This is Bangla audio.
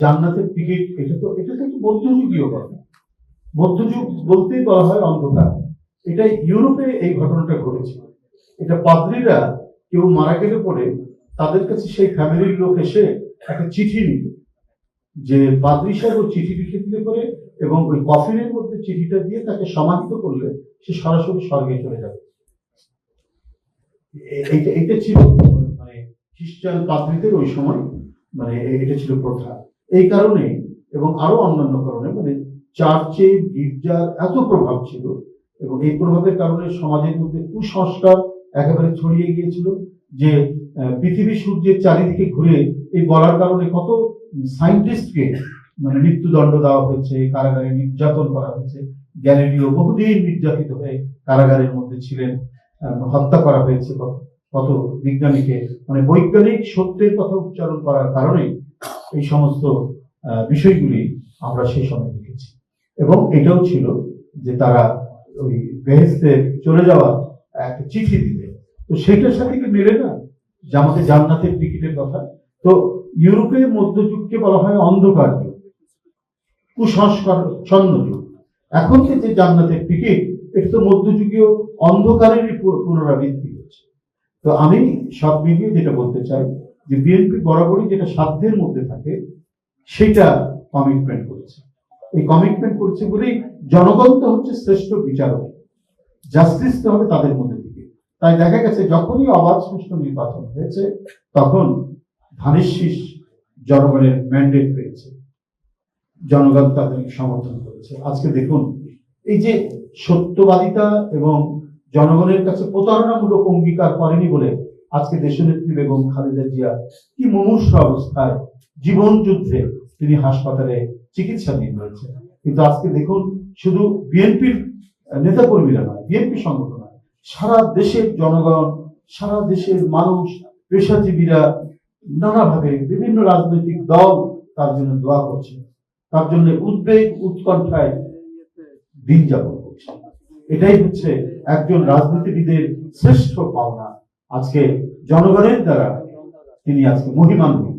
জান্নাতের টিকিট, এটা তো মধ্যযুগীয় কথা। মধ্যযুগ বলতেই বলা হয় অন্ধকার। এটা ইউরোপে এই ঘটনাটা ঘটেছিল। এটা পাদ্রীরা কেউ মারা গেলে পরে তাদের কাছে সেই ফ্যামিলির লোক এসে একটা চিঠি নিত, যে পাদ্রী সাহেব ওই চিঠি লিখে দিলে পরে এবং ওই কফিনের মধ্যে চিঠিটা দিয়ে তাকে সমাহিত করলে সে সরাসরি স্বর্গে চলে যাবে। এটা ছিল মানে খ্রিস্টান পাদ্রীদের ওই সময়, মানে এটা ছিল প্রথা। এই কারণে এবং আরো অন্যান্য কারণে মানে চার্চে গির্জার এত প্রভাব ছিল, এবং এই প্রভাবের কারণে সমাজের মধ্যে কুসংস্কার একেবারে ছড়িয়ে গিয়েছিল যে পৃথিবী সূর্যের চারিদিকে ঘুরে, এই বলার কারণে কত সায়েন্টিস্টকে মানে মৃত্যুদণ্ড দেওয়া হয়েছে, কারাগারে নির্যাতন করা হয়েছে। গ্যালিলিও বহুদিন নির্যাতিত হয়ে কারাগারের মধ্যে ছিলেন, হত্যা করা হয়েছে কত বিজ্ঞানীকে, মানে বৈজ্ঞানিক সত্যের কথা উচ্চারণ করার কারণে এই সমস্ত বিষয়গুলি আমরা সেই সময় দেখেছি। এবং এটাও ছিল যে তারা ওই বেহেশতে চলে যাওয়া একটা চিঠি দিতে, তো সেটার সাথে কি মেলে না যে আমাদের জান্নাতের টিকিটের কথা। তো ইউরোপের মধ্যযুগকে বলা হয় অন্ধকার যুগ, কুসংস্কার ছন্ন যুগ। এখন যে জান্নাতের টিকিট, এটা তো মধ্যযুগীয় অন্ধকারেরই পুনরাবৃত্তি হচ্ছে। তো আমি সব মিলিয়ে যেটা বলতে চাই যে বিএনপি বরাবরই যেটা সাধ্যের মধ্যে থাকে সেটা কমিটমেন্ট করেছে। এই কমিটমেন্ট করেছে বলেই জনগণ তো হচ্ছে শ্রেষ্ঠ বিচারক, জাস্টিস তো হবে তাদের মধ্যে থেকে। তাই দেখা গেছে যখনই অবাধ সুষ্ঠু নির্বাচন হয়েছে তখন ধানের শীষ জনগণের ম্যান্ডেট পেয়েছে, জনগণ তাদেরকে সমর্থন করেছে। আজকে দেখুন এই যে সত্যবাদিতা এবং জনগণের কাছে প্রতারণামূলক অঙ্গীকার করেনি বলে আজকে দেশনেত্রী বেগম খালেদা জিয়া কি মুমূর্ষ অবস্থায় জীবন যুদ্ধে তিনি হাসপাতালে চিকিৎসাধীন রয়েছেন। কিন্তু আজকে দেখুন শুধু বিএনপির নেতাকর্মীরা নয়, বিএনপি সংগঠন নয়, সারা দেশের জনগণ, সারা দেশের মানুষ, পেশাজীবীরা নানাভাবে বিভিন্ন রাজনৈতিক দল তার জন্য দোয়া করছে, তার জন্য উদ্বেগ উৎকণ্ঠায় দিন যাপন করছে। এটাই হচ্ছে একজন রাজনীতিবিদের শ্রেষ্ঠ পাওনা। আজকে জনগণের দ্বারা তিনি আজকে মহিমান্বিত।